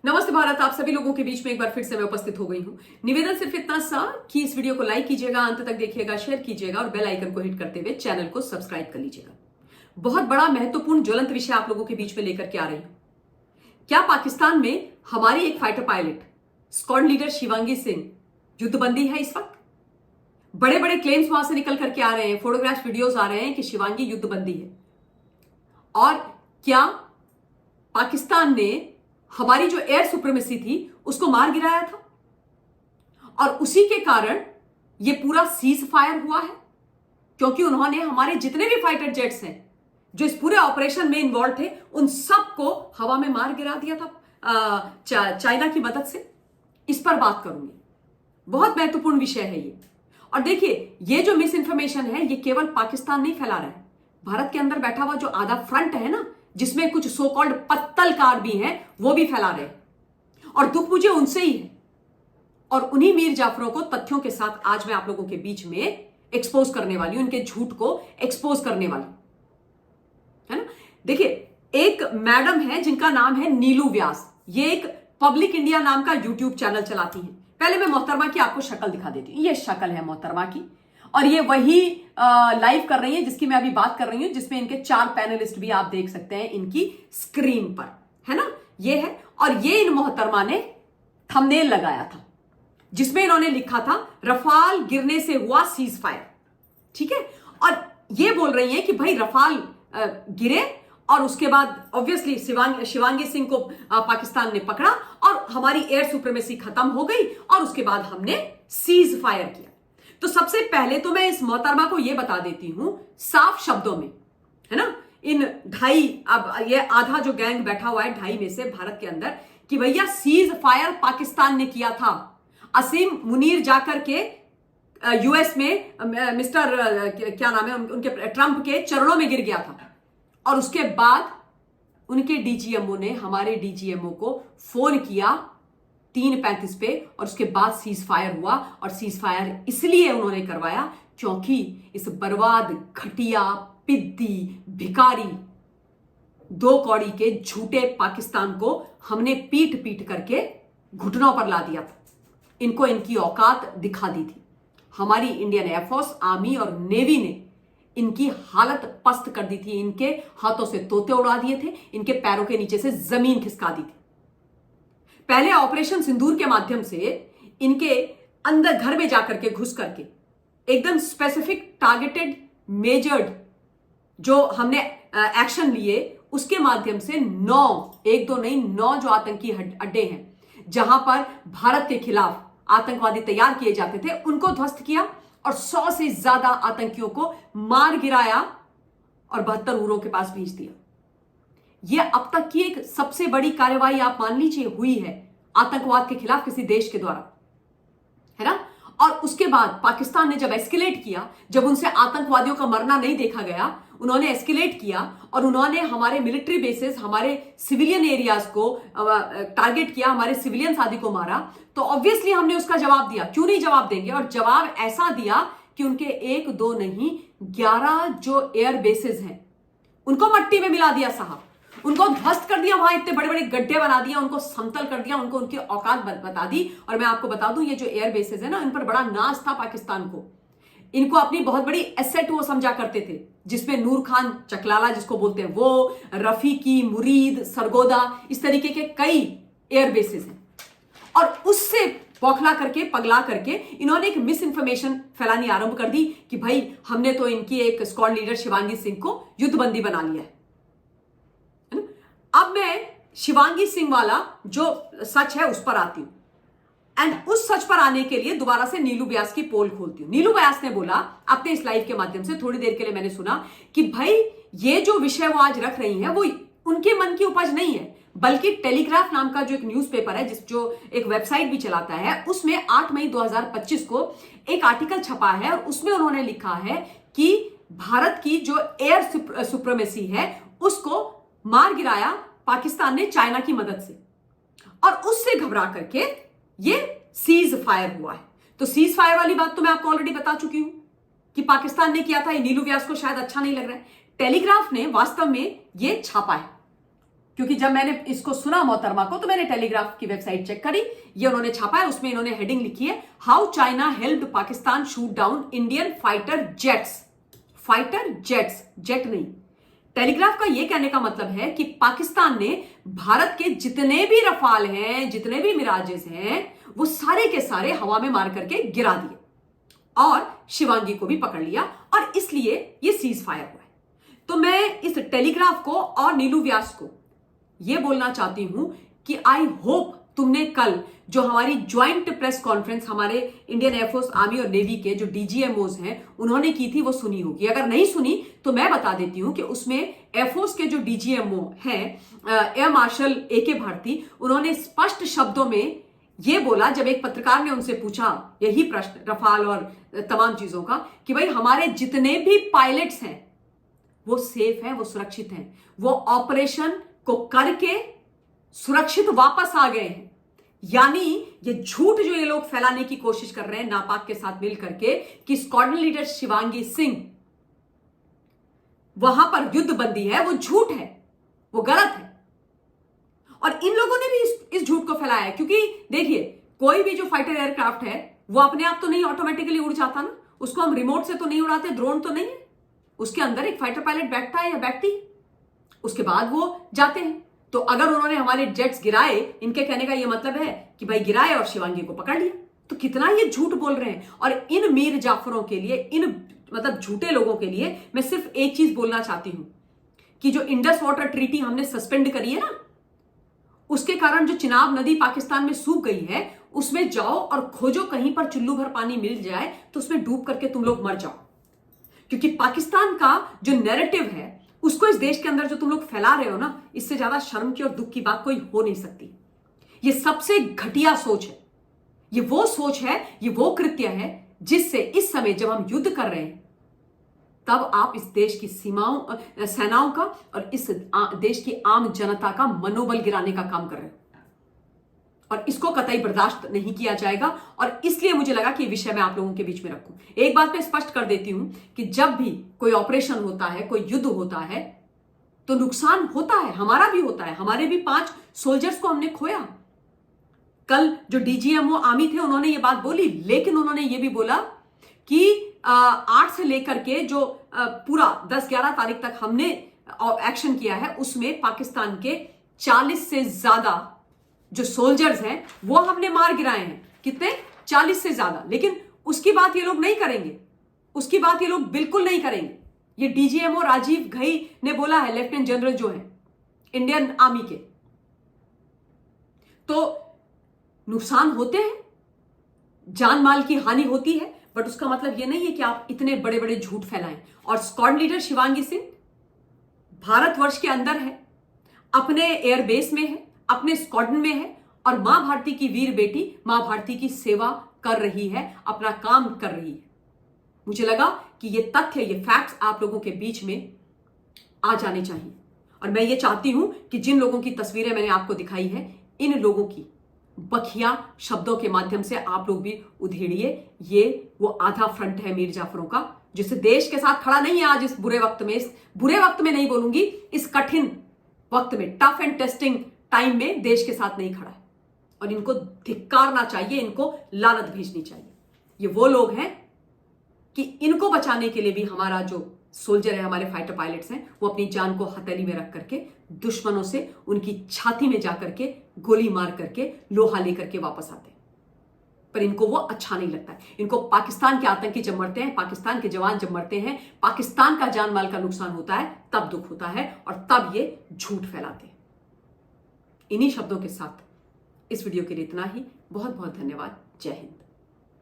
नमस्ते भारत, आप सभी लोगों के बीच में एक बार फिर से मैं उपस्थित हो गई हूं। निवेदन सिर्फ इतना सा कि इस वीडियो को लाइक कीजिएगा, अंत तक देखिएगा, शेयर कीजिएगा और बेल आइकन को हिट करते हुए चैनल को सब्सक्राइब कर लीजिएगा। बहुत बड़ा महत्वपूर्ण ज्वलंत विषय आप लोगों के बीच में लेकर के आ रही हूं। क्या पाकिस्तान में हमारी एक fighter pilot squad leader Shivangi Singh युद्धबंदी है इस वक्त? बड़े बड़े क्लेम्स वहां से निकल करके आ रहे हैं, फोटोग्राफ वीडियोस आ रहे हैं कि शिवांगी युद्धबंदी है। और क्या पाकिस्तान ने हमारी जो एयर सुप्रीमेसी थी उसको मार गिराया था और उसी के कारण ये पूरा सीज फायर हुआ है? क्योंकि उन्होंने हमारे जितने भी फाइटर जेट्स हैं जो इस पूरे ऑपरेशन में इन्वॉल्व थे उन सबको हवा में मार गिरा दिया था चाइना की मदद से। इस पर बात करूंगी, बहुत महत्वपूर्ण विषय है ये। और देखिए, ये जो मिस इंफॉर्मेशन है ये केवल पाकिस्तान नहीं फैला रहा है, भारत के अंदर बैठा हुआ जो आधा फ्रंट है ना, जिसमें कुछ सो कॉल्ड पत्तलकार भी हैं, वो भी फैला रहे हैं। और दुख मुझे उनसे ही है और उन्हीं मीर जाफरों को तथ्यों के साथ आज मैं आप लोगों के बीच में एक्सपोज करने वाली हूं, उनके झूठ को एक्सपोज करने वाली, है ना। देखिए, एक मैडम है जिनका नाम है नीलू व्यास, ये एक पब्लिक इंडिया नाम का यूट्यूब चैनल चलाती हैं। पहले मैं मोहतरमा की आपको शक्ल दिखा देती हूं। ये शक्ल है मोहतरमा की और ये वही लाइव कर रही है जिसकी मैं अभी बात कर रही हूं, जिसमें इनके 4 पैनलिस्ट भी आप देख सकते हैं इनकी स्क्रीन पर, है ना। ये है और ये इन मोहतरमा ने थंबनेल लगाया था जिसमें इन्होंने लिखा था रफाल गिरने से हुआ सीज फायर, ठीक है। और ये बोल रही है कि भाई रफाल गिरे और उसके बाद ऑब्वियसली शिवांगी सिंह को पाकिस्तान ने पकड़ा और हमारी एयर सुप्रीमेसी खत्म हो गई और उसके बाद हमने सीज फायर किया। तो सबसे पहले तो मैं इस मोहतरमा को यह बता देती हूं साफ शब्दों में, है ना, इन अब ये आधा जो गैंग बैठा हुआ है 2.5 में से भारत के अंदर, कि भैया सीज फायर पाकिस्तान ने किया था। असीम मुनीर जाकर के यूएस में मिस्टर क्या नाम है उनके ट्रंप के चरणों में गिर गया था और उसके बाद उनके डीजीएमओ ने हमारे डीजीएमओ को फोन किया 3:35 पे और उसके बाद सीज फायर हुआ। और सीज फायर इसलिए उन्होंने करवाया क्योंकि इस बर्बाद, घटिया, पिद्दी, भिकारी, 2 कौड़ी के झूठे पाकिस्तान को हमने पीट पीट करके घुटनों पर ला दिया था। इनको इनकी औकात दिखा दी थी। हमारी इंडियन एयरफोर्स, आर्मी और नेवी ने इनकी हालत पस्त कर दी थी। इनके हाथों से तोते उड़ा दिए थे, इनके पैरों के नीचे से जमीन खिसका दी थी। पहले ऑपरेशन सिंदूर के माध्यम से इनके अंदर घर में जाकर के घुस करके एकदम स्पेसिफिक, टारगेटेड, मेजर्ड जो हमने एक्शन लिए, उसके माध्यम से 1 2 नहीं 9 जो आतंकी अड्डे हैं जहां पर भारत के खिलाफ आतंकवादी तैयार किए जाते थे उनको ध्वस्त किया और 100 से ज्यादा आतंकियों को मार गिराया और 72 उरों के पास भेज दिया। यह अब तक की एक सबसे बड़ी कार्रवाई आप मान लीजिए हुई है आतंकवाद के खिलाफ किसी देश के द्वारा, है ना। और उसके बाद पाकिस्तान ने जब एस्केलेट किया, जब उनसे आतंकवादियों का मरना नहीं देखा गया, उन्होंने एस्केलेट किया और उन्होंने हमारे मिलिट्री बेसिस, हमारे सिविलियन एरियाज को टारगेट किया, हमारे सिविलियन आदि को मारा। तो ऑब्वियसली हमने उसका जवाब दिया, क्यों नहीं जवाब देंगे। और जवाब ऐसा दिया कि उनके 1 2 नहीं 11 जो एयर बेसिस हैं उनको मट्टी में मिला दिया साहब, उनको ध्वस्त कर दिया, वहां इतने बड़े बड़े गड्ढे बना दिया, उनको समतल कर दिया, उनको उनकी औकात बता दी। और मैं आपको बता दूं, ये जो एयर बेसिस है ना, इन पर बड़ा नाज था पाकिस्तान को। इनको अपनी बहुत बड़ी एसेट वो समझा करते थे, जिसमें नूर खान चकलाला जिसको बोलते हैं वो, रफीकी, मुरीद, सरगोदा, इस तरीके के कई एयर बेसिस हैं। और उससे बौखला करके, पगला करके इन्होंने एक मिस इंफॉर्मेशन फैलानी आरंभ कर दी कि भाई हमने तो इनकी एक स्क्वाड लीडर शिवांगी सिंह को युद्धबंदी बना लिया है। अब मैं शिवांगी सिंह वाला जो सच है उस पर आती हूं एंड उस सच पर आने के लिए दोबारा से नीलू व्यास की पोल खोलती हूं। नीलू व्यास ने बोला अपने इस लाइव के माध्यम से, थोड़ी देर के लिए मैंने सुना कि भाई ये जो विषय वो आज रख रही हैं वो उनके मन की उपज नहीं है, बल्कि टेलीग्राफ नाम का जो एक न्यूज़पेपर है, जो एक वेबसाइट भी चलाता है, उसमें 8 मई 2025 को एक आर्टिकल छपा है और उसमें उन्होंने लिखा है कि भारत की जो एयर सुप्रीमेसी है उसको मार गिराया पाकिस्तान ने चाइना की मदद से और उससे घबरा करके ये सीज फायर हुआ है। तो सीज फायर वाली बात तो मैं आपको ऑलरेडी बता चुकी हूं कि पाकिस्तान ने किया था। ये नीलू व्यास को शायद अच्छा नहीं लग रहा है। टेलीग्राफ ने वास्तव में ये छापा है क्योंकि जब मैंने इसको सुना मोहतरमा को, तो मैंने टेलीग्राफ की वेबसाइट चेक करी, ये उन्होंने छापा है, उसमें इन्होंने हेडिंग लिखी है, how China helped Pakistan shoot down Indian fighter jets. Fighter jets, jet नहीं। टेलीग्राफ का यह कहने का मतलब है कि पाकिस्तान ने भारत के जितने भी रफाल हैं, जितने भी मिराजेस हैं, वो सारे के सारे हवा में मार करके गिरा दिए और शिवांगी को भी पकड़ लिया, और इसलिए ये सीज फायर हुआ है। तो मैं इस टेलीग्राफ को और नीलू व्यास को यह बोलना चाहती हूं कि आई होप तुमने कल जो हमारी ज्वाइंट प्रेस कॉन्फ्रेंस हमारे इंडियन एयरफोर्स, आर्मी और नेवी के जो डीजीएमओज हैं उन्होंने की थी, वो सुनी होगी। अगर नहीं सुनी तो मैं बता देती हूं कि उसमें एयरफोर्स के जो डीजीएमओ हैं, एयर मार्शल AK भारती, उन्होंने स्पष्ट शब्दों में यह बोला, जब एक पत्रकार ने उनसे पूछा यही प्रश्न रफाल और तमाम चीजों का, कि भाई हमारे जितने भी पायलट्स हैं वो सेफ हैं, वो सुरक्षित हैं, वो ऑपरेशन को करके सुरक्षित वापस आ गए हैं। यानी ये झूठ जो ये लोग फैलाने की कोशिश कर रहे हैं नापाक के साथ मिल करके कि स्क्वाड्रन लीडर शिवांगी सिंह वहां पर युद्ध बंदी है, वो झूठ है, वो गलत है। और इन लोगों ने भी इस झूठ को फैलाया है, क्योंकि देखिए कोई भी जो फाइटर एयरक्राफ्ट है वो अपने आप तो नहीं ऑटोमेटिकली उड़ जाता ना, उसको हम रिमोट से तो नहीं उड़ाते, ड्रोन तो नहीं है, उसके अंदर एक फाइटर पायलट बैठता है या बैठती है, उसके बाद वो जाते हैं। तो अगर उन्होंने हमारे जेट्स गिराए, इनके कहने का ये मतलब है कि भाई गिराए और शिवांगी को पकड़ लिया, तो कितना ये झूठ बोल रहे हैं। और इन मीर जाफरों के लिए, इन मतलब झूठे लोगों के लिए मैं सिर्फ एक चीज बोलना चाहती हूं कि जो इंडस वाटर ट्रीटी हमने सस्पेंड करी है ना, उसके कारण जो चिनाब नदी पाकिस्तान में सूख गई है, उसमें जाओ और खोजो, कहीं पर चुल्लू भर पानी मिल जाए तो उसमें डूब करके तुम लोग मर जाओ। क्योंकि पाकिस्तान का जो नैरेटिव है उसको इस देश के अंदर जो तुम लोग फैला रहे हो ना, इससे ज्यादा शर्म की और दुख की बात कोई हो नहीं सकती। ये सबसे घटिया सोच है, ये वो सोच है, ये वो कृत्य है जिससे इस समय जब हम युद्ध कर रहे हैं तब आप इस देश की सीमाओं, सेनाओं का और इस देश की आम जनता का मनोबल गिराने का काम कर रहे हो, और इसको कतई बर्दाश्त नहीं किया जाएगा। और इसलिए मुझे लगा कि ये विषय मैं आप लोगों के बीच में रखूं। एक बात मैं स्पष्ट कर देती हूं कि जब भी कोई ऑपरेशन होता है, कोई युद्ध होता है, तो नुकसान होता है, हमारा भी होता है। हमारे भी 5 सोल्जर्स को हमने खोया। कल जो डीजीएमओ आर्मी थे उन्होंने ये बात बोली, लेकिन उन्होंने ये भी बोला कि 8 से लेकर के जो पूरा 10-11 तारीख तक हमने एक्शन किया है, उसमें पाकिस्तान के 40 से ज्यादा जो सोल्जर्स हैं वो हमने मार गिराए हैं। कितने? 40 से ज्यादा। लेकिन उसकी बात ये लोग नहीं करेंगे, उसकी बात ये लोग बिल्कुल नहीं करेंगे। ये डीजीएमओ राजीव घई ने बोला है, लेफ्टिनेंट जनरल जो है इंडियन आर्मी के। तो नुकसान होते हैं, जान माल की हानि होती है, बट उसका मतलब यह नहीं है कि आप इतने बड़े बड़े झूठ फैलाएं। और स्क्वाड लीडर शिवांगी सिंह भारतवर्ष के अंदर है, अपने एयरबेस में है, अपने स्क्वाड्रन में है, और मां भारती की वीर बेटी मां भारती की सेवा कर रही है, अपना काम कर रही है। मुझे लगा कि ये तथ्य, ये फैक्ट्स आप लोगों के बीच में आ जाने चाहिए। और मैं ये चाहती हूं कि जिन लोगों की तस्वीरें मैंने आपको दिखाई है, इन लोगों की बखिया शब्दों के माध्यम से आप लोग भी उधेड़िए। ये वो आधा फ्रंट है मीर जाफरों का, जिसे देश के साथ खड़ा नहीं है आज इस बुरे वक्त में। इस बुरे वक्त में नहीं बोलूंगी, इस कठिन वक्त में, टफ एंड टेस्टिंग टाइम में देश के साथ नहीं खड़ा है। और इनको धिक्कारना चाहिए, इनको लानत भेजनी चाहिए। ये वो लोग हैं कि इनको बचाने के लिए भी हमारा जो सोल्जर है, हमारे फाइटर पायलट्स हैं, वो अपनी जान को हथेली में रख करके दुश्मनों से उनकी छाती में जाकर के गोली मार करके लोहा लेकर के वापस आते हैं। पर इनको वो अच्छा नहीं लगता है। इनको पाकिस्तान के आतंकी जब मरते हैं, पाकिस्तान के जवान जब मरते हैं, पाकिस्तान का जान माल का नुकसान होता है, तब दुख होता है और तब ये झूठ फैलाते हैं। इन्हीं शब्दों के साथ इस वीडियो के लिए इतना ही। बहुत बहुत धन्यवाद। जय हिंद।